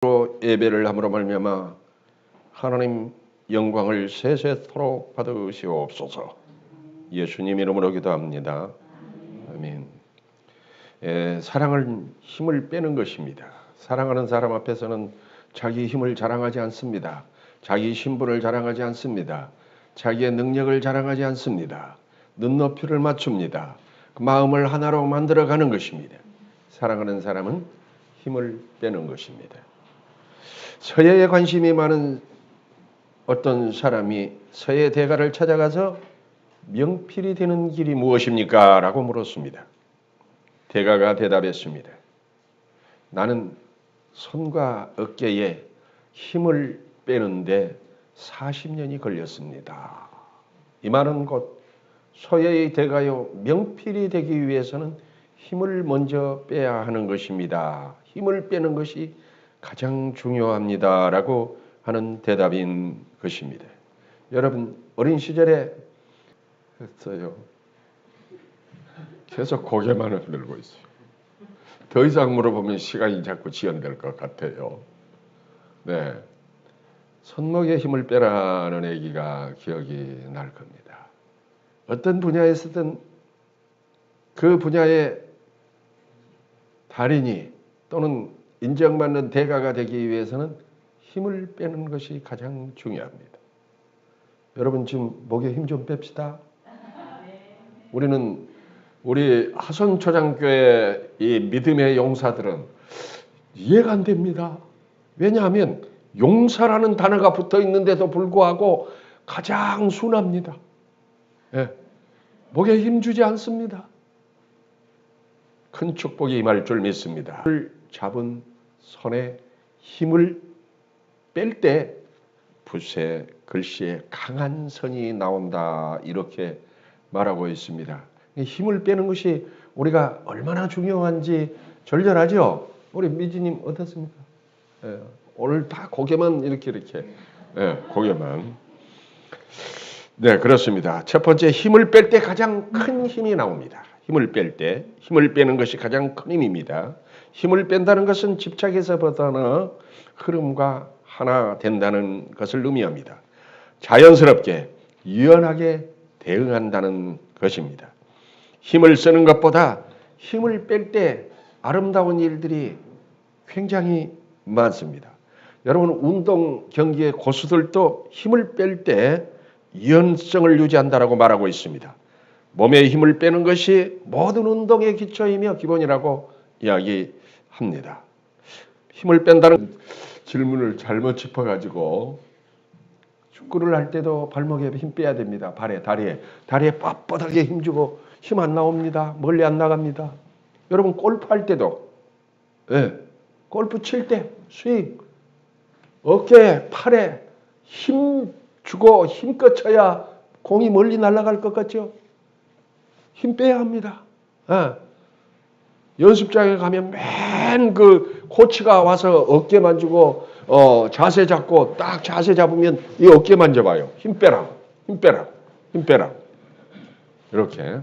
예배를 함으로 말미암아 하나님 영광을 세세토록 받으시옵소서. 예수님 이름으로 기도합니다. 아멘. 사랑은 힘을 빼는 것입니다. 사랑하는 사람 앞에서는 자기 힘을 자랑하지 않습니다. 자기 신분을 자랑하지 않습니다. 자기의 능력을 자랑하지 않습니다. 눈높이를 맞춥니다. 그 마음을 하나로 만들어가는 것입니다. 사랑하는 사람은 힘을 빼는 것입니다. 서예에 관심이 많은 어떤 사람이 서예 대가를 찾아가서 명필이 되는 길이 무엇입니까? 라고 물었습니다. 대가가 대답했습니다. 나는 손과 어깨에 힘을 빼는데 40년이 걸렸습니다. 이 말은 곧 서예의 대가요 명필이 되기 위해서는 힘을 먼저 빼야 하는 것입니다. 힘을 빼는 것이 가장 중요합니다. 라고 하는 대답인 것입니다. 여러분 어린 시절에 했어요. 계속 고개만 흔들고 있어요. 더 이상 물어보면 시간이 자꾸 지연될 것 같아요. 네, 손목에 힘을 빼라는 얘기가 기억이 날 겁니다. 어떤 분야에서든 그 분야의 달인이 또는 인정받는 대가가 되기 위해서는 힘을 빼는 것이 가장 중요합니다. 여러분 지금 목에 힘 좀 뺍시다. 우리 하선초장교회 이 믿음의 용사들은 이해가 안 됩니다. 왜냐하면 용사라는 단어가 붙어 있는데도 불구하고 가장 순합니다. 예, 목에 힘 주지 않습니다. 큰 축복이 임할 줄 믿습니다. 힘을 잡은 손에 힘을 뺄 때 붓에 글씨에 강한 선이 나온다 이렇게 말하고 있습니다. 힘을 빼는 것이 우리가 얼마나 중요한지 절절하죠. 우리 미지님 어떻습니까? 예, 오늘 다 고개만 이렇게 고개만. 네, 그렇습니다. 첫 번째 힘을 뺄 때 가장 큰 힘이 나옵니다. 힘을 뺄 때 힘을 빼는 것이 가장 큰 힘입니다. 힘을 뺀다는 것은 집착에서보다는 흐름과 하나 된다는 것을 의미합니다. 자연스럽게 유연하게 대응한다는 것입니다. 힘을 쓰는 것보다 힘을 뺄 때 아름다운 일들이 굉장히 많습니다. 여러분 운동 경기의 고수들도 힘을 뺄 때 유연성을 유지한다고 말하고 있습니다. 몸에 힘을 빼는 것이 모든 운동의 기초이며 기본이라고 이야기합니다. 힘을 뺀다는 질문을 잘못 짚어가지고 축구를 할 때도 발목에 힘 빼야 됩니다. 다리에 뻣뻣하게 힘주고 힘 안 나옵니다. 멀리 안 나갑니다. 여러분 골프 할 때도 골프 칠 때 스윙 어깨 팔에 힘 주고 힘껏 쳐야 공이 멀리 날아갈 것 같죠? 힘 빼야 합니다. 연습장에 가면 맨 그 코치가 와서 어깨 만지고 자세 잡고 딱 자세 잡으면 이 어깨 만져봐요. 힘 빼라고. 이렇게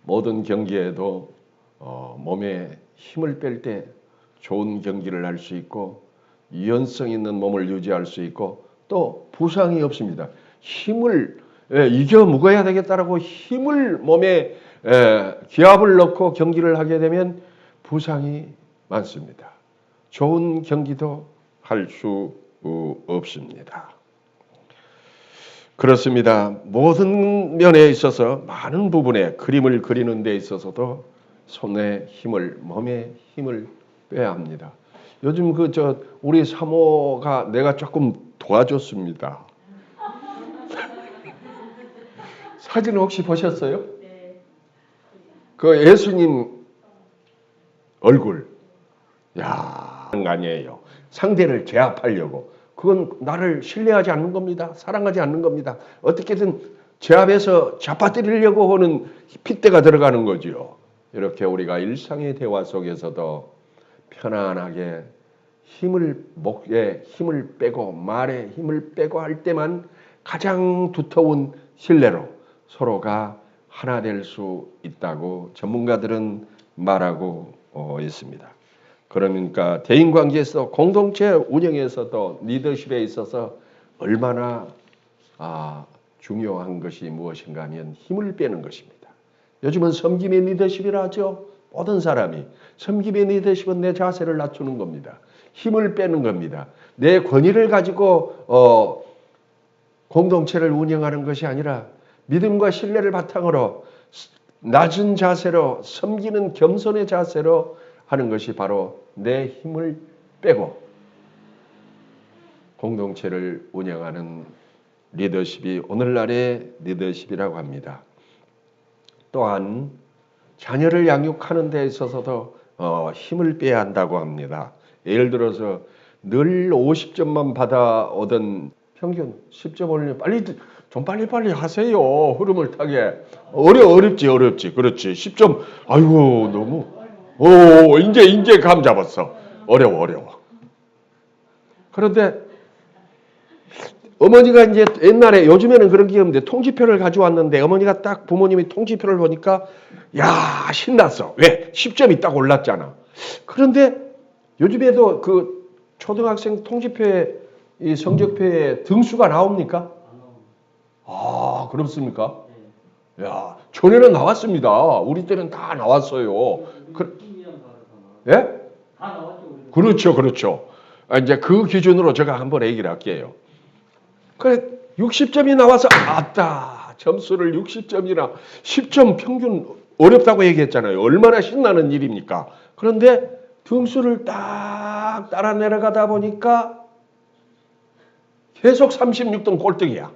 모든 경기에도 몸에 힘을 뺄 때 좋은 경기를 할 수 있고 유연성 있는 몸을 유지할 수 있고 또 부상이 없습니다. 힘을 이겨 먹어야 되겠다라고 힘을 몸에 기압을 넣고 경기를 하게 되면 부상이 많습니다. 좋은 경기도 할 수 없습니다. 그렇습니다. 모든 면에 있어서 많은 부분에 그림을 그리는 데 있어서도 손에 힘을 몸에 힘을 빼야 합니다. 요즘 우리 사모가 내가 조금 도와줬습니다. 사진 혹시 보셨어요? 그 예수님 얼굴. 야, 아니에요. 상대를 제압하려고. 그건 나를 신뢰하지 않는 겁니다. 사랑하지 않는 겁니다. 어떻게든 제압해서 잡아뜨리려고 하는 핏대가 들어가는 거지요. 이렇게 우리가 일상의 대화 속에서도 편안하게 목에 힘을 빼고 말에 힘을 빼고 할 때만 가장 두터운 신뢰로 서로가 하나 될 수 있다고 전문가들은 말하고 있습니다. 그러니까 대인관계에서 공동체 운영에서도 리더십에 있어서 얼마나 중요한 것이 무엇인가 하면 힘을 빼는 것입니다. 요즘은 섬김의 리더십이라 하죠. 모든 사람이 섬김의 리더십은 내 자세를 낮추는 겁니다. 힘을 빼는 겁니다. 내 권위를 가지고 공동체를 운영하는 것이 아니라 믿음과 신뢰를 바탕으로 낮은 자세로 섬기는 겸손의 자세로 하는 것이 바로 내 힘을 빼고 공동체를 운영하는 리더십이 오늘날의 리더십이라고 합니다. 또한 자녀를 양육하는 데 있어서도 힘을 빼야 한다고 합니다. 예를 들어서 늘 50점만 받아오던 평균 10점 올리면 좀 빨리빨리 하세요. 흐름을 타게. 어렵지. 그렇지. 10점. 아이고, 너무. 이제 감 잡았어. 어려워. 그런데 어머니가 이제 옛날에 요즘에는 그런 게 없는데 통지표를 가져왔는데 어머니가 딱 부모님이 통지표를 보니까 야, 신났어. 왜? 10점이 딱 올랐잖아. 그런데 요즘에도 그 초등학생 통지표에 이 성적표에 등수가 나옵니까? 그렇습니까? 야, 전에는 나왔습니다. 우리 때는 다 나왔어요. 예? 다 나왔죠. 그렇죠. 이제 그 기준으로 제가 한번 얘기를 할게요. 그래, 60점이 나와서 점수를 60점이나 10점 평균 어렵다고 얘기했잖아요. 얼마나 신나는 일입니까? 그런데 등수를 딱 따라 내려가다 보니까 계속 36등 꼴등이야.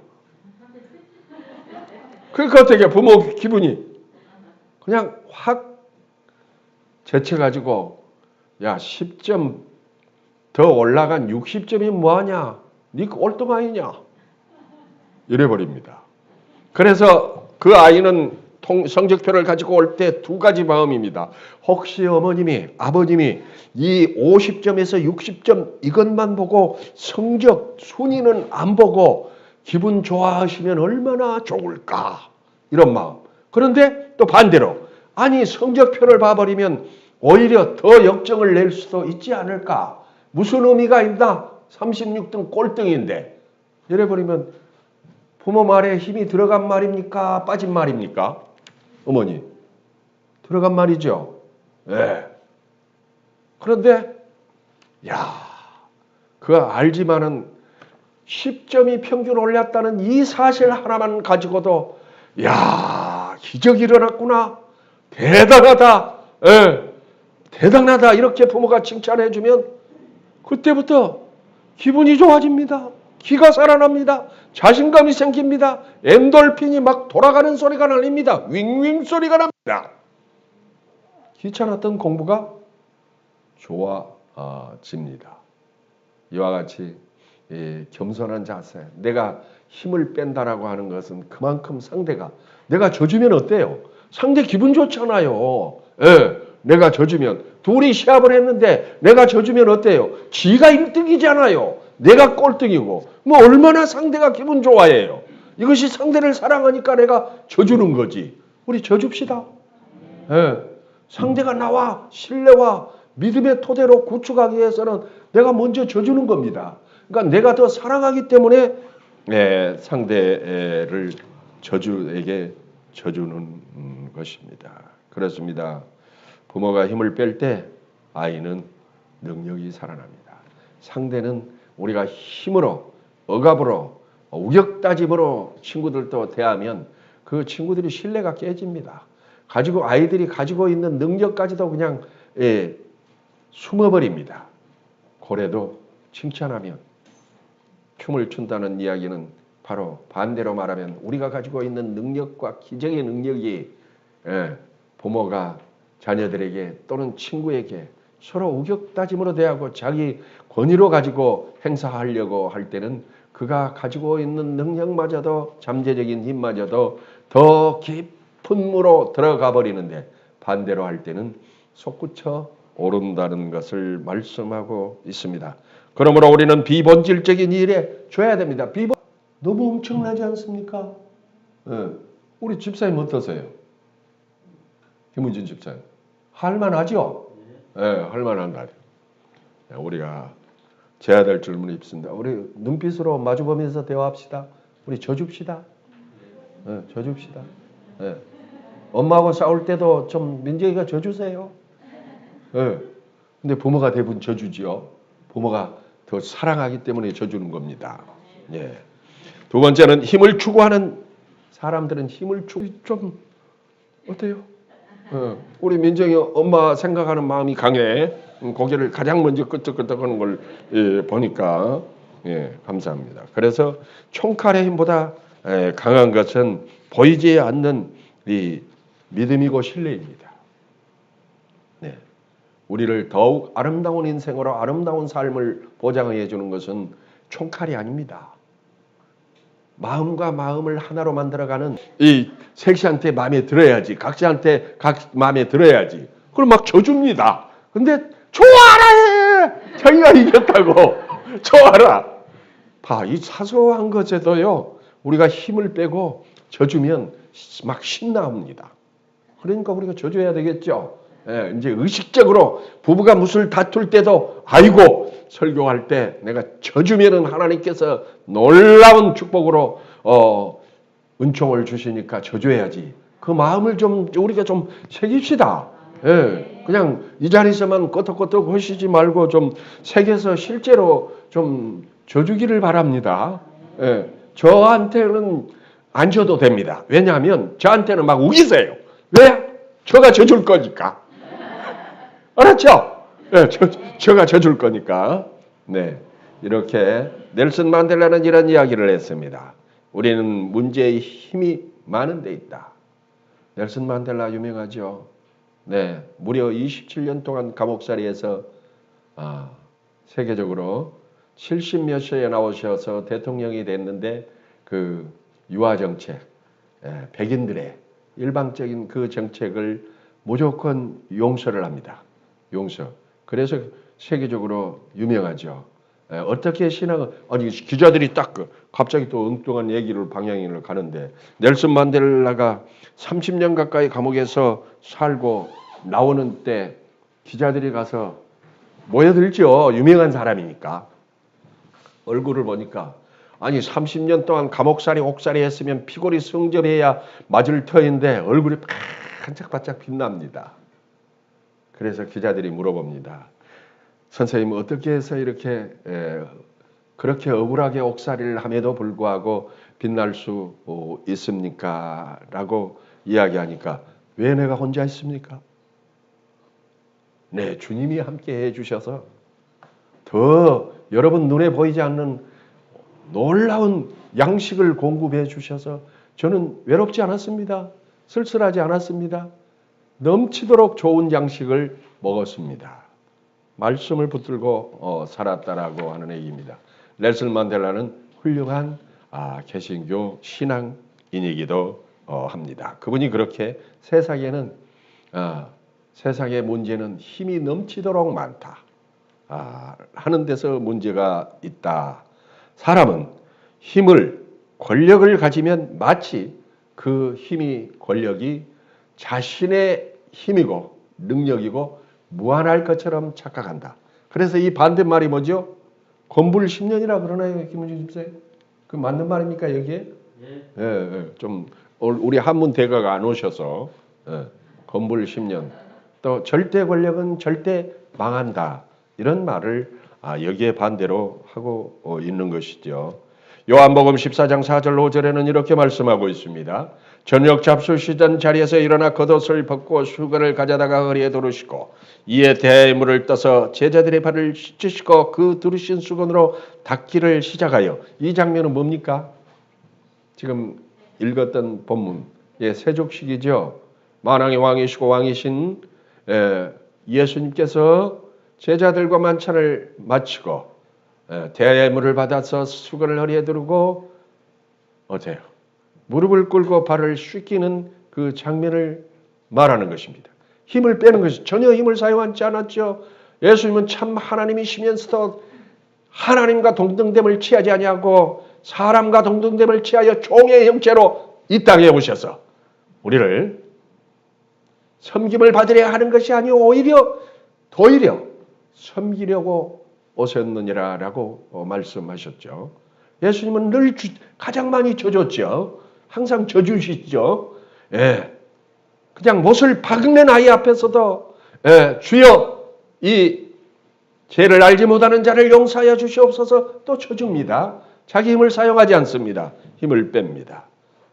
그러니까 어떻게 부모 기분이 그냥 확 제쳐가지고 야 10점 더 올라간 60점이 뭐하냐? 니 꼴등 아니냐? 이래버립니다. 그래서 그 아이는 성적표를 가지고 올 때 두 가지 마음입니다. 혹시 어머님이 아버님이 이 50점에서 60점 이것만 보고 성적 순위는 안 보고 기분 좋아하시면 얼마나 좋을까 이런 마음. 그런데 또 반대로 아니 성적표를 봐버리면 오히려 더 역정을 낼 수도 있지 않을까. 무슨 의미가 있나? 36등 꼴등인데 이래버리면 부모 말에 힘이 들어간 말입니까? 빠진 말입니까? 어머니 들어간 말이죠. 네. 그런데 그거 알지만은 10점이 평균 올랐다는 이 사실 하나만 가지고도 기적이 일어났구나. 대단하다. 대단하다. 이렇게 부모가 칭찬해주면 그때부터 기분이 좋아집니다. 기가 살아납니다. 자신감이 생깁니다. 엔돌핀이 막 돌아가는 소리가 날립니다. 윙윙 소리가 납니다. 귀찮았던 공부가 좋아집니다. 이와 같이 겸손한 자세, 내가 힘을 뺀다라고 하는 것은 그만큼 상대가 내가 져주면 어때요? 상대 기분 좋잖아요. 내가 져주면 둘이 시합을 했는데 내가 져주면 어때요? 지가 1등이잖아요. 내가 꼴등이고 뭐 얼마나 상대가 기분 좋아해요. 이것이 상대를 사랑하니까 내가 져주는 거지. 우리 져줍시다. 상대가 나와 신뢰와 믿음의 토대로 구축하기 위해서는 내가 먼저 져주는 겁니다. 그러니까 내가 더 사랑하기 때문에 상대를 저주에게 져주는 것입니다. 그렇습니다. 부모가 힘을 뺄 때 아이는 능력이 살아납니다. 상대는 우리가 힘으로 억압으로 우격다짐으로 친구들도 대하면 그 친구들이 신뢰가 깨집니다. 아이들이 가지고 있는 능력까지도 그냥 숨어버립니다. 고래도 칭찬하면 춤을 춘다는 이야기는 바로 반대로 말하면 우리가 가지고 있는 능력과 기적의 능력이 부모가 자녀들에게 또는 친구에게 서로 우격다짐으로 대하고 자기 권위로 가지고 행사하려고 할 때는 그가 가지고 있는 능력마저도 잠재적인 힘마저도 더 깊은 물로 들어가 버리는데 반대로 할 때는 솟구쳐 오른다는 것을 말씀하고 있습니다. 그러므로 우리는 비본질적인 일에 줘야 됩니다. 너무 엄청나지 않습니까? 우리 집사님 어떠세요? 김우진 집사님. 할만하죠? 할만한다. 우리가 재야 될 질문이 있습니다. 우리 눈빛으로 마주보면서 대화합시다. 우리 져줍시다. 져줍시다. 엄마하고 싸울 때도 좀 민재이가 져주세요. 근데 부모가 대부분 져주지요. 부모가 더 사랑하기 때문에 져주는 겁니다. 예. 두 번째는 힘을 추구하는 사람들은 힘을 좀 어때요? 우리 민정이 엄마 생각하는 마음이 강해. 고개를 가장 먼저 끄덕끄덕하는 걸 보니까 감사합니다. 그래서 총칼의 힘보다 강한 것은 보이지 않는 이 믿음이고 신뢰입니다. 네. 우리를 더욱 아름다운 인생으로 아름다운 삶을 보장해 주는 것은 총칼이 아닙니다. 마음과 마음을 하나로 만들어가는 이 색시한테 마음에 들어야지, 각시한테 마음에 들어야지. 그럼 막 져줍니다. 근데 좋아라 해! 자기가 이겼다고. 좋아라. 봐, 이 사소한 것에도요, 우리가 힘을 빼고 져주면 막 신나옵니다. 그러니까 우리가 져줘야 되겠죠. 이제 의식적으로 부부가 무슨 다툴 때도 아이고 설교할 때 내가 져주면은 하나님께서 놀라운 축복으로 은총을 주시니까 져줘야지. 그 마음을 좀 우리가 좀 새깁시다. 그냥 이 자리에서만 끄덕끄덕 하시지 말고 좀 새겨서 실제로 좀 져주기를 바랍니다. 저한테는 안 줘도 됩니다. 왜냐하면 저한테는 막 우기세요. 왜? 저가 져줄 거니까. 알았죠? 저가 져줄 거니까. 네, 이렇게 넬슨 만델라는 이런 이야기를 했습니다. 우리는 문제의 힘이 많은 데 있다. 넬슨 만델라 유명하죠? 네, 무려 27년 동안 감옥살이에서 세계적으로 70몇 세에 나오셔서 대통령이 됐는데 그 유아 정책, 백인들의 일방적인 그 정책을 무조건 용서를 합니다. 용서. 그래서 세계적으로 유명하죠. 어떻게 신앙을 아니 기자들이 딱 갑자기 또 엉뚱한 얘기를 방향을 가는데 넬슨 만델라가 30년 가까이 감옥에서 살고 나오는 때 기자들이 가서 모여들죠. 유명한 사람이니까. 얼굴을 보니까 아니 30년 동안 감옥살이 옥살이 했으면 피골이 성접해야 맞을 터인데 얼굴이 반짝반짝 빛납니다. 그래서 기자들이 물어봅니다. 선생님 어떻게 해서 이렇게 그렇게 억울하게 옥살이를 함에도 불구하고 빛날 수 있습니까? 라고 이야기하니까 왜 내가 혼자 있습니까? 네, 주님이 함께 해주셔서 더 여러분 눈에 보이지 않는 놀라운 양식을 공급해 주셔서 저는 외롭지 않았습니다. 쓸쓸하지 않았습니다. 넘치도록 좋은 양식을 먹었습니다. 말씀을 붙들고 살았다라고 하는 얘기입니다. 넬슨 만델라는 훌륭한 개신교 신앙인이기도 합니다. 그분이 그렇게 세상에는 세상의 문제는 힘이 넘치도록 많다. 하는 데서 문제가 있다. 사람은 힘을, 권력을 가지면 마치 그 힘이, 권력이 자신의 힘이고 능력이고 무한할 것처럼 착각한다. 그래서 이 반대말이 뭐죠? 권불십년이라 그러나요, 김은주 집사님? 그 맞는 말입니까 여기에? 좀 우리 한문 대가가 안 오셔서 권불십년. 또 절대 권력은 절대 망한다. 이런 말을 여기에 반대로 하고 있는 것이죠. 요한복음 14장 4절 5절에는 이렇게 말씀하고 있습니다. 저녁 잡수시던 자리에서 일어나 겉옷을 벗고 수건을 가져다가 허리에 두르시고 이에 대물을 떠서 제자들의 발을 씻으시고 그 두르신 수건으로 닦기를 시작하여. 이 장면은 뭡니까? 지금 읽었던 본문 세족식이죠. 만왕의 왕이시고 왕이신 예수님께서 제자들과 만찬을 마치고 대물을 받아서 수건을 허리에 두르고 어때요? 무릎을 꿇고 발을 씻기는 그 장면을 말하는 것입니다. 힘을 빼는 것이 전혀 힘을 사용하지 않았죠. 예수님은 참 하나님이시면서도 하나님과 동등됨을 취하지 아니하고 사람과 동등됨을 취하여 종의 형체로 이 땅에 오셔서 우리를 섬김을 받으려 하는 것이 아니오 오히려 도리려 섬기려고 오셨느니라라고 말씀하셨죠. 예수님은 늘 가장 많이 져줬죠. 항상 져주시죠. 예. 그냥 못을 박는 아이 앞에서도 예, 주여 이 죄를 알지 못하는 자를 용서하여 주시옵소서 또 쳐줍니다. 자기 힘을 사용하지 않습니다. 힘을 뺍니다.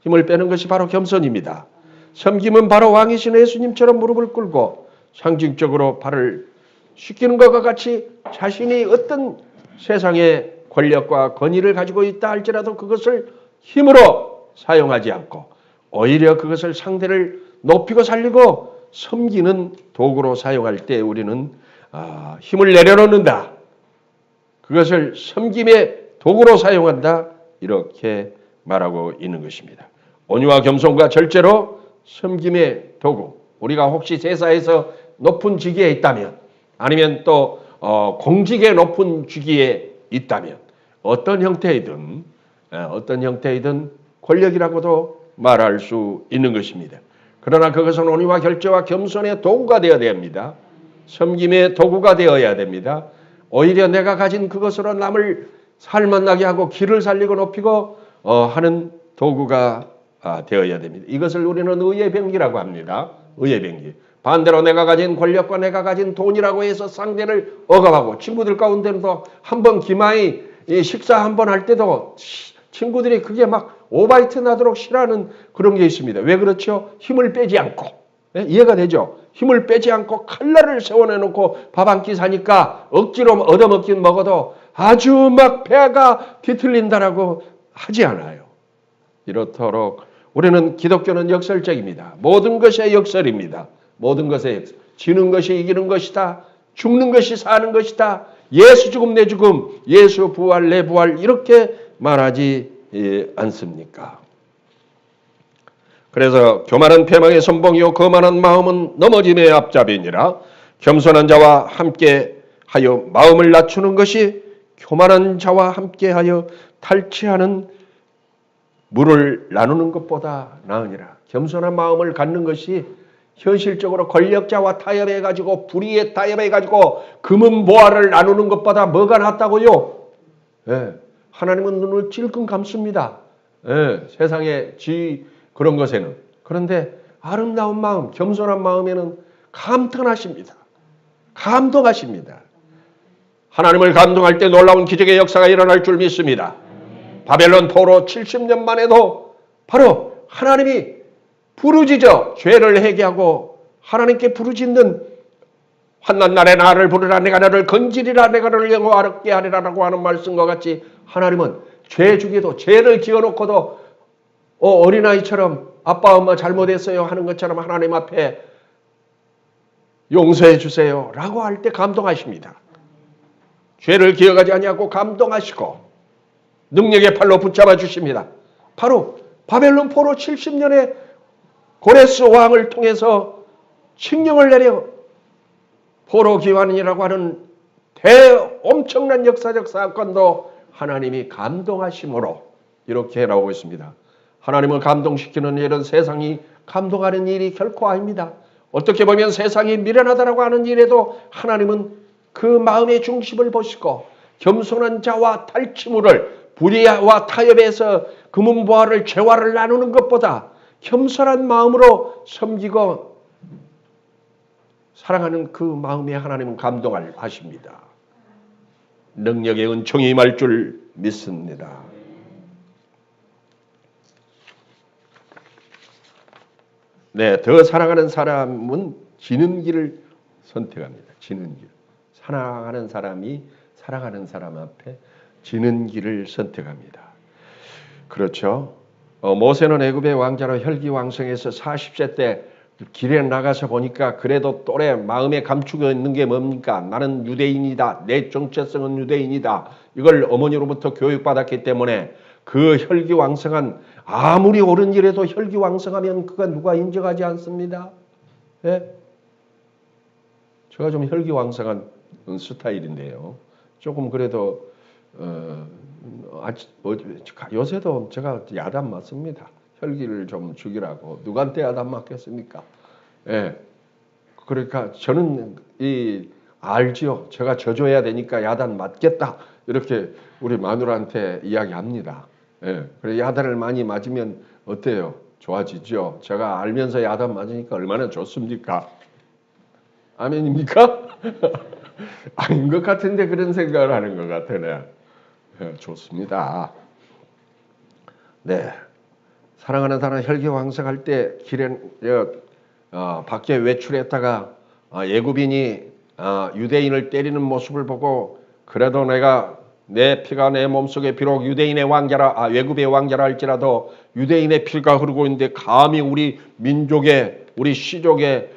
힘을 빼는 것이 바로 겸손입니다. 섬김은 바로 왕이신 예수님처럼 무릎을 꿇고 상징적으로 발을 씻기는 것과 같이 자신이 어떤 세상의 권력과 권위를 가지고 있다 할지라도 그것을 힘으로 사용하지 않고 오히려 그것을 상대를 높이고 살리고 섬기는 도구로 사용할 때 우리는 힘을 내려놓는다. 그것을 섬김의 도구로 사용한다. 이렇게 말하고 있는 것입니다. 온유와 겸손과 절제로 섬김의 도구. 우리가 혹시 제사에서 높은 직위에 있다면 아니면 또 공직의 높은 직위에 있다면 어떤 형태이든 권력이라고도 말할 수 있는 것입니다. 그러나 그것은 온유와 결제와 겸손의 도구가 되어야 됩니다. 섬김의 도구가 되어야 됩니다. 오히려 내가 가진 그것으로 남을 살만나게 하고 길을 살리고 높이고 하는 도구가 되어야 됩니다. 이것을 우리는 의의 병기라고 합니다. 의의 병기. 반대로 내가 가진 권력과 내가 가진 돈이라고 해서 상대를 억압하고 친구들 가운데도 한번 기마이 식사 한번 할 때도 친구들이 그게 막 오바이트 나도록 싫어하는 그런 게 있습니다. 왜 그렇죠? 힘을 빼지 않고. 이해가 되죠? 힘을 빼지 않고 칼날을 세워내놓고 밥 한 끼 사니까 억지로 얻어먹긴 먹어도 아주 막 배가 뒤틀린다라고 하지 않아요. 이렇도록 우리는 기독교는 역설적입니다. 모든 것의 역설입니다. 모든 것의 역설. 지는 것이 이기는 것이다. 죽는 것이 사는 것이다. 예수 죽음 내 죽음, 예수 부활 내 부활 이렇게 말하지 않습니까? 그래서 교만은 패망의 선봉이요 거만한 마음은 넘어짐의 앞잡이니라. 겸손한 자와 함께하여 마음을 낮추는 것이 교만한 자와 함께하여 탈취하는 물을 나누는 것보다 나으니라. 겸손한 마음을 갖는 것이 현실적으로 권력자와 타협해가지고 불의에 타협해가지고 금은 보화를 나누는 것보다 뭐가 낫다고요? 예, 하나님은 눈을 찔끔 감습니다. 예, 세상의 그런 것에는. 그런데 아름다운 마음, 겸손한 마음에는 감탄하십니다. 감동하십니다. 하나님을 감동할 때 놀라운 기적의 역사가 일어날 줄 믿습니다. 바벨론 포로 70년 만에도 바로 하나님이 부르짖어 죄를 회개하고 하나님께 부르짖는 환난 날에 나를 부르라 내가 너를 건지리라 내가 너를 영화롭게 하리라라고 하는 말씀과 같이 하나님은 죄 중에도 죄를 지어놓고도 어린아이처럼 아빠 엄마 잘못했어요 하는 것처럼 하나님 앞에 용서해 주세요 라고 할 때 감동하십니다. 죄를 기억하지 아니하고 감동하시고 능력의 팔로 붙잡아 주십니다. 바로 바벨론 포로 70년의 고레스 왕을 통해서 칙령을 내려 포로 기환이라고 하는 엄청난 역사적 사건도 하나님이 감동하심으로 이렇게 나오고 있습니다. 하나님을 감동시키는 일은 세상이 감동하는 일이 결코 아닙니다. 어떻게 보면 세상이 미련하다라고 하는 일에도 하나님은 그 마음의 중심을 보시고 겸손한 자와 탈취물을 불의와 타협에서 금은보화를 재화를 나누는 것보다 겸손한 마음으로 섬기고 사랑하는 그 마음에 하나님은 감동을 하십니다. 능력의 은총이 임할 줄 믿습니다. 네, 더 사랑하는 사람은 지는 길을 선택합니다. 지는 길. 사랑하는 사람이 사랑하는 사람 앞에 지는 길을 선택합니다. 그렇죠. 모세는 애굽의 왕자로 혈기왕성해서 40세 때 길에 나가서 보니까 그래도 또래 마음에 감추고 있는 게 뭡니까? 나는 유대인이다. 내 정체성은 유대인이다. 이걸 어머니로부터 교육받았기 때문에 그 혈기왕성한 아무리 옳은 일에도 혈기왕성하면 그가 누가 인정하지 않습니다. 예? 제가 좀 혈기왕성한 스타일인데요. 조금 그래도 요새도 제가 야단 맞습니다. 혈기를 좀 죽이라고. 누구한테 야단 맞겠습니까? 예. 그러니까 저는 이 알지요. 제가 져줘야 되니까 야단 맞겠다. 이렇게 우리 마누라한테 이야기합니다. 예. 그래 야단을 많이 맞으면 어때요? 좋아지죠. 제가 알면서 야단 맞으니까 얼마나 좋습니까? 아멘입니까? 아닌 것 같은데 그런 생각을 하는 것 같으네. 예, 좋습니다. 네. 사랑하는 사람 혈기왕성할 때 길에 밖에 외출했다가 예굽인이 유대인을 때리는 모습을 보고 그래도 내가 내 피가 내 몸속에 비록 유대인의 왕자라 외굽의 왕자라 할지라도 유대인의 피가 흐르고 있는데 감히 우리 민족의 우리 시족의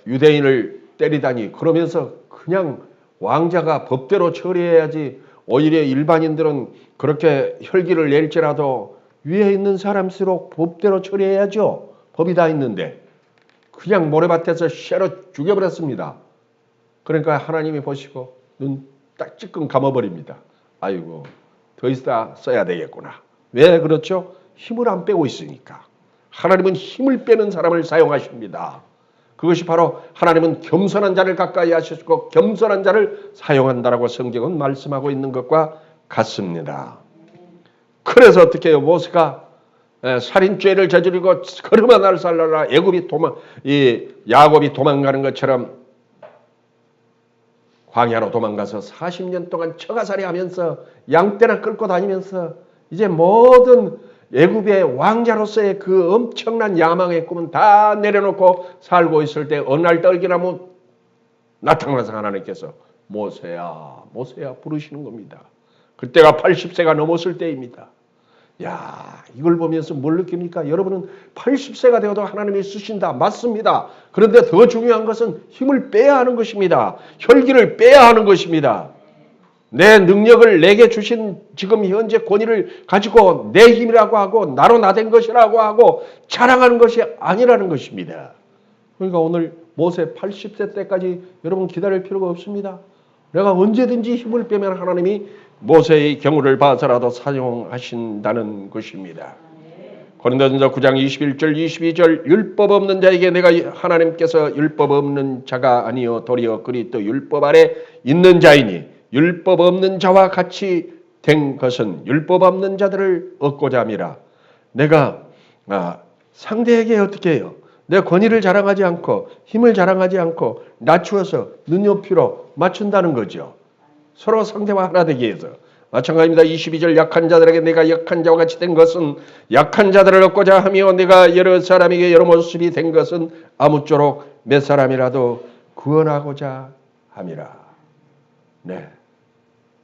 유대인을 때리다니 그러면서 그냥 왕자가 법대로 처리해야지 오히려 일반인들은 그렇게 혈기를 낼지라도 위에 있는 사람일수록 법대로 처리해야죠. 법이 다 있는데 그냥 모래밭에서 쇠로 죽여버렸습니다. 그러니까 하나님이 보시고 눈 딱 찔끔 감아버립니다. 아이고 더 있어 써야 되겠구나. 왜 그렇죠? 힘을 안 빼고 있으니까. 하나님은 힘을 빼는 사람을 사용하십니다. 그것이 바로 하나님은 겸손한 자를 가까이 하시고 겸손한 자를 사용한다라고 성경은 말씀하고 있는 것과 같습니다. 그래서 어떻게 해요? 모세가 살인죄를 저지르고 걸음아 날 살라라 야곱이 도망가는 것처럼 광야로 도망가서 40년 동안 처가살이 하면서 양떼나 끌고 다니면서 이제 모든 애굽의 왕자로서의 그 엄청난 야망의 꿈은 다 내려놓고 살고 있을 때 어느 날 떨기나무 나타나서 하나님께서 모세야 모세야 부르시는 겁니다. 그때가 80세가 넘었을 때입니다. 야, 이걸 보면서 뭘 느낍니까? 여러분은 80세가 되어도 하나님이 쓰신다. 맞습니다. 그런데 더 중요한 것은 힘을 빼야 하는 것입니다. 혈기를 빼야 하는 것입니다. 내 능력을 내게 주신 지금 현재 권위를 가지고 내 힘이라고 하고 나로 나된 것이라고 하고 자랑하는 것이 아니라는 것입니다. 그러니까 오늘 모세 80세 때까지 여러분 기다릴 필요가 없습니다. 내가 언제든지 힘을 빼면 하나님이 모세의 경우를 봐서라도 사용하신다는 것입니다. 고린도전서 9장 21절 22절 율법 없는 자에게 내가 하나님께서 율법 없는 자가 아니요 도리어 그리스도 율법 아래 있는 자이니 율법 없는 자와 같이 된 것은 율법 없는 자들을 얻고자 함이라. 내가 상대에게 어떻게 해요? 내 권위를 자랑하지 않고 힘을 자랑하지 않고 낮추어서 눈높이로 맞춘다는 거죠. 서로 상대와 하나 되기 위해서. 마찬가지입니다. 22절 약한 자들에게 내가 약한 자와 같이 된 것은 약한 자들을 얻고자 하며 내가 여러 사람에게 여러 모습이 된 것은 아무쪼록 몇 사람이라도 구원하고자 함이라. 네,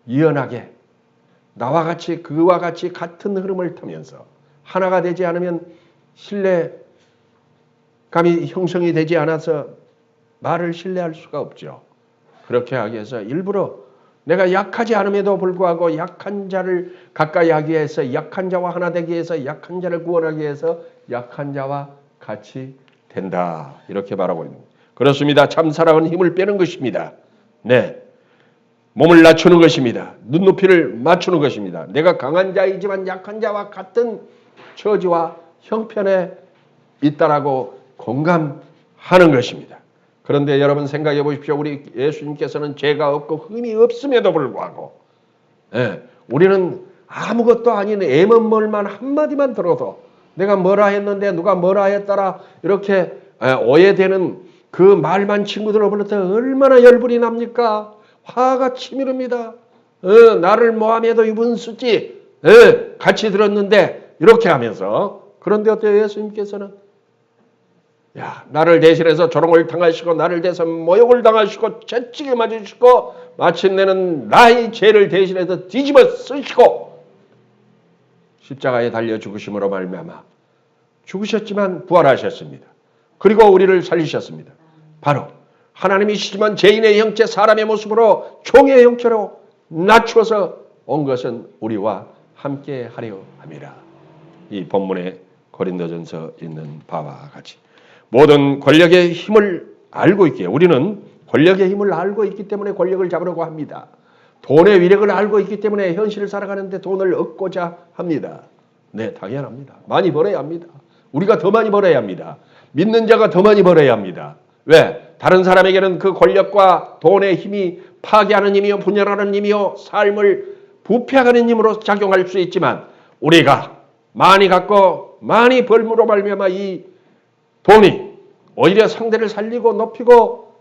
유연하게 나와 같이 그와 같이 같은 흐름을 타면서 하나가 되지 않으면 신뢰감이 형성이 되지 않아서 말을 신뢰할 수가 없죠. 그렇게 하기 위해서 일부러 내가 약하지 않음에도 불구하고 약한 자를 가까이 하기 위해서 약한 자와 하나 되기 위해서 약한 자를 구원하기 위해서 약한 자와 같이 된다. 이렇게 말하고 있는 거예요. 그렇습니다. 참 사랑은 힘을 빼는 것입니다. 네, 몸을 낮추는 것입니다. 눈높이를 맞추는 것입니다. 내가 강한 자이지만 약한 자와 같은 처지와 형편에 있다라고 공감하는 것입니다. 그런데 여러분 생각해 보십시오. 우리 예수님께서는 죄가 없고 흠이 없음에도 불구하고 우리는 아무것도 아닌 애먼멀만 한마디만 들어도 내가 뭐라 했는데 누가 뭐라 했더라 이렇게 오해되는 그 말만 친구들로부터 얼마나 열불이 납니까? 화가 치밀습니다. 나를 모함해도 이분 쓰지 같이 들었는데 이렇게 하면서 그런데 어때요? 예수님께서는 야, 나를 대신해서 조롱을 당하시고 나를 대해서 모욕을 당하시고 채찍에 맞으시고 마침내는 나의 죄를 대신해서 뒤집어 쓰시고 십자가에 달려 죽으심으로 말미암아 죽으셨지만 부활하셨습니다. 그리고 우리를 살리셨습니다. 바로 하나님이시지만 죄인의 형체 사람의 모습으로 종의 형체로 낮추어서 온 것은 우리와 함께 하려 함이라. 이 본문에 고린도전서 있는 바와 같이 모든 권력의 힘을 알고 있기에 우리는 권력의 힘을 알고 있기 때문에 권력을 잡으려고 합니다. 돈의 위력을 알고 있기 때문에 현실을 살아가는데 돈을 얻고자 합니다. 네, 당연합니다. 많이 벌어야 합니다. 우리가 더 많이 벌어야 합니다. 믿는 자가 더 많이 벌어야 합니다. 왜? 다른 사람에게는 그 권력과 돈의 힘이 파괴하는 힘이요, 분열하는 힘이요, 삶을 부패하는 힘으로 작용할 수 있지만 우리가 많이 갖고 많이 벌므로 말미암아 이 돈이 오히려 상대를 살리고 높이고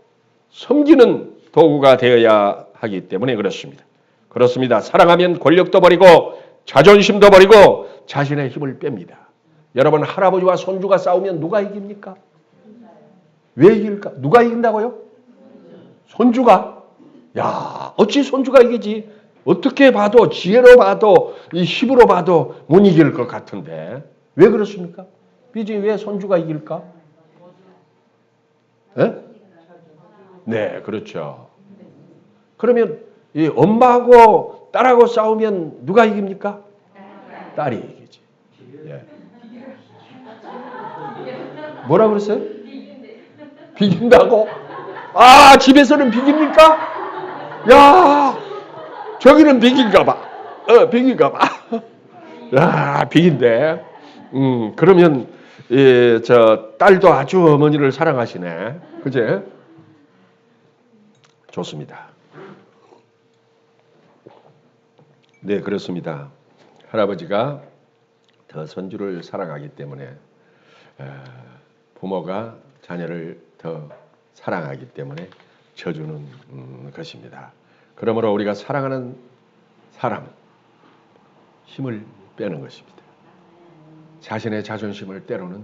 섬기는 도구가 되어야 하기 때문에 그렇습니다. 그렇습니다. 사랑하면 권력도 버리고 자존심도 버리고 자신의 힘을 뺍니다. 여러분, 할아버지와 손주가 싸우면 누가 이깁니까? 왜 이길까? 누가 이긴다고요? 손주가? 야, 어찌 손주가 이기지? 어떻게 봐도, 지혜로 봐도, 이 힘으로 봐도 못 이길 것 같은데. 왜 그렇습니까? 삐지, 왜 손주가 이길까? 네? 네, 그렇죠. 그러면 이 엄마하고 딸하고 싸우면 누가 이깁니까? 딸이 이기지. 예. 뭐라 그랬어요? 비긴다고? 아, 집에서는 비깁니까? 야, 저기는 비긴가 봐. 비긴가 봐. 야, 비긴데. 그러면 저 딸도 아주 어머니를 사랑하시네. 그제? 좋습니다. 네, 그렇습니다. 할아버지가 더 손주를 사랑하기 때문에 부모가 자녀를 더 사랑하기 때문에 져주는 것입니다. 그러므로 우리가 사랑하는 사람 힘을 빼는 것입니다. 자신의 자존심을 때로는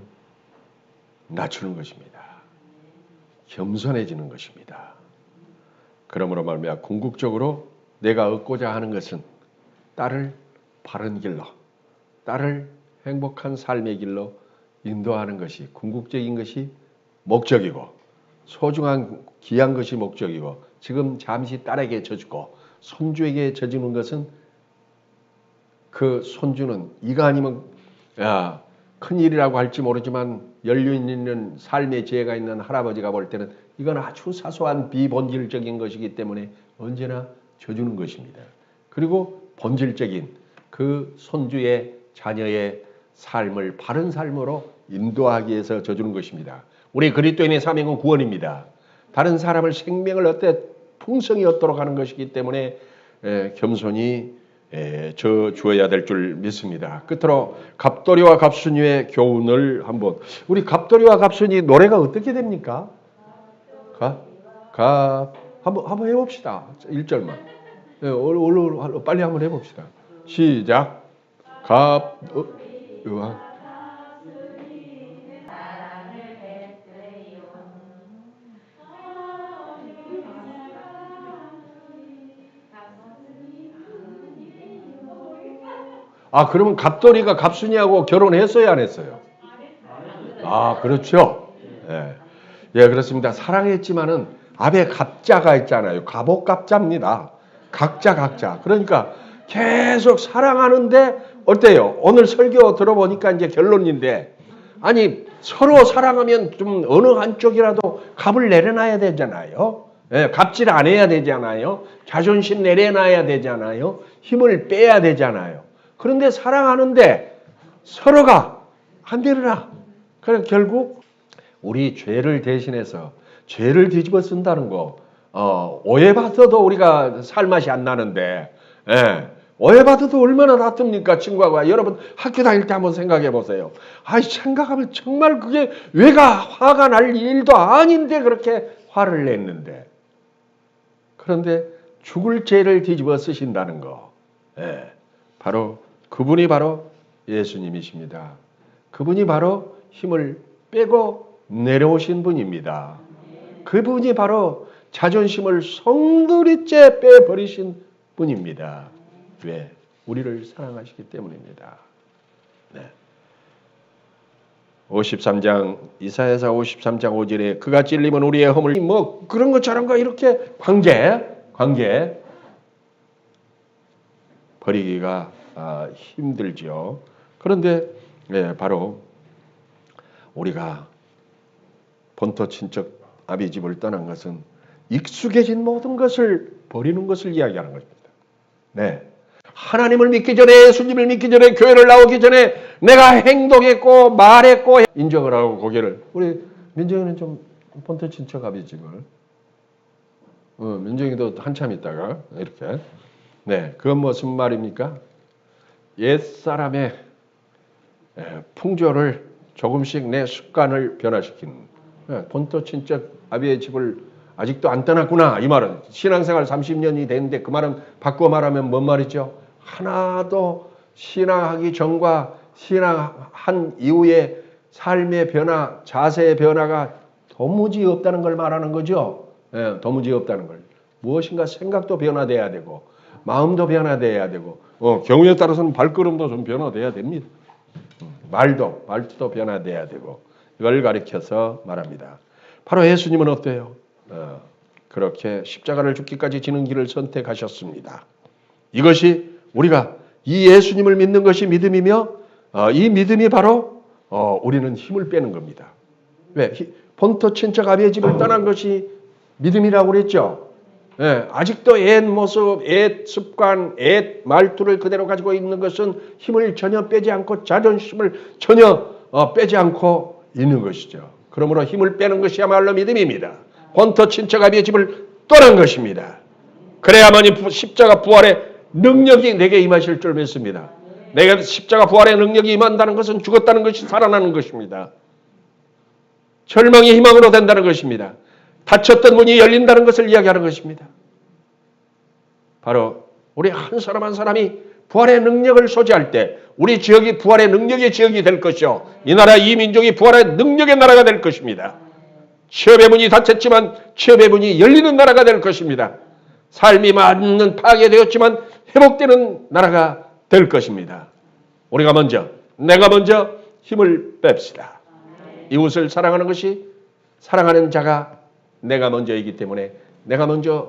낮추는 것입니다. 겸손해지는 것입니다. 그러므로 말미암아 궁극적으로 내가 얻고자 하는 것은 딸을 바른 길로, 딸을 행복한 삶의 길로 인도하는 것이 궁극적인 것이 목적이고 소중한 귀한 것이 목적이고 지금 잠시 딸에게 져주고 손주에게 져주는 것은 그 손주는 이가 아니면 큰일이라고 할지 모르지만 연륜 있는 삶의 지혜가 있는 할아버지가 볼 때는 이건 아주 사소한 비본질적인 것이기 때문에 언제나 져주는 것입니다. 그리고 본질적인 그 손주의 자녀의 삶을 바른 삶으로 인도하기 위해서 져주는 것입니다. 우리 그리스도인의 사명은 구원입니다. 다른 사람을 생명을 얻되 풍성히 얻도록 하는 것이기 때문에 겸손히 져주어야 될 줄 믿습니다. 끝으로 갑돌이와 갑순이의 교훈을 우리 갑돌이와 갑순이 노래가 어떻게 됩니까? 한번 해봅시다. 1절만. 빨리 한번 해봅시다. 시작. 그러면 갑돌이가 갑순이하고 결혼했어요, 안 했어요? 그렇죠. 예, 그렇습니다. 사랑했지만은 앞에 갑자가 있잖아요. 갑옥갑자입니다. 각자. 그러니까 계속 사랑하는데 어때요? 오늘 설교 들어보니까 이제 결론인데 아니 서로 사랑하면 좀 어느 한쪽이라도 갑을 내려놔야 되잖아요. 예, 갑질 안 해야 되잖아요. 자존심 내려놔야 되잖아요. 힘을 빼야 되잖아요. 그런데 사랑하는데 서로가 안 내려놔. 그래 결국 우리 죄를 대신해서 죄를 뒤집어 쓴다는 거 오해받아도 우리가 살맛이 안 나는데 오해받아도 얼마나 나쁩니까 친구하고. 여러분 학교 다닐 때 한번 생각해 보세요. 생각하면 정말 그게 왜가 화가 날 일도 아닌데 그렇게 화를 냈는데 그런데 죽을 죄를 뒤집어 쓰신다는 거 그분이 바로 예수님이십니다. 그분이 바로 힘을 빼고 내려오신 분입니다. 그분이 바로 자존심을 송두리째 빼버리신 분입니다. 왜? 우리를 사랑하시기 때문입니다. 53장 이사야서 53장 5절에 그가 찔림은 우리의 허물 그런 것처럼 이렇게 관계 버리기가 힘들죠. 그런데 바로 우리가 본토 친척 아비 집을 떠난 것은 익숙해진 모든 것을 버리는 것을 이야기하는 것입니다. 하나님을 믿기 전에 예수님을 믿기 전에 교회를 나오기 전에 내가 행동했고 말했고 인정을 하고 고개를 우리 민정이는 좀 본토 친척 아비집을. 민정이도 한참 있다가 이렇게. 네, 그건 무슨 말입니까? 옛사람의 풍조를 조금씩 내 습관을 변화시키는. 본토 친척 아비의 집을 아직도 안 떠났구나 이 말은. 신앙생활 30년이 됐는데 그 말은 바꿔 말하면 뭔 말이죠? 하나도 신앙하기 전과 신앙한 이후에 삶의 변화, 자세의 변화가 도무지 없다는 걸 말하는 거죠. 도무지 없다는 걸. 무엇인가 생각도 변화돼야 되고 마음도 변화돼야 되고 경우에 따라서는 발걸음도 좀 변화돼야 됩니다. 말투도 변화돼야 되고 이걸 가리켜서 말합니다. 바로 예수님은 어때요? 그렇게 십자가를 죽기까지 지는 길을 선택하셨습니다. 이것이 우리가 이 예수님을 믿는 것이 믿음이며 이 믿음이 바로 우리는 힘을 빼는 겁니다. 왜? 본토 친척 아비의 집을 떠난 것이 믿음이라고 그랬죠. 아직도 옛 모습, 옛 습관, 옛 말투를 그대로 가지고 있는 것은 힘을 전혀 빼지 않고 자존심을 전혀 빼지 않고 있는 것이죠. 그러므로 힘을 빼는 것이야말로 믿음입니다. 본토 친척 아비의 집을 떠난 것입니다. 그래야만이 십자가 부활의 능력이 내게 임하실 줄 믿습니다. 내가 십자가 부활의 능력이 임한다는 것은 죽었다는 것이 살아나는 것입니다. 절망이 희망으로 된다는 것입니다. 닫혔던 문이 열린다는 것을 이야기하는 것입니다. 바로 우리 한 사람 한 사람이 부활의 능력을 소지할 때 우리 지역이 부활의 능력의 지역이 될 것이요. 이 나라 이 민족이 부활의 능력의 나라가 될 것입니다. 취업의 문이 닫혔지만 취업의 문이 열리는 나라가 될 것입니다. 삶이 많은 파괴되었지만 회복되는 나라가 될 것입니다. 우리가 먼저 내가 먼저 힘을 뺍시다. 이웃을 사랑하는 것이 사랑하는 자가 내가 먼저이기 때문에 내가 먼저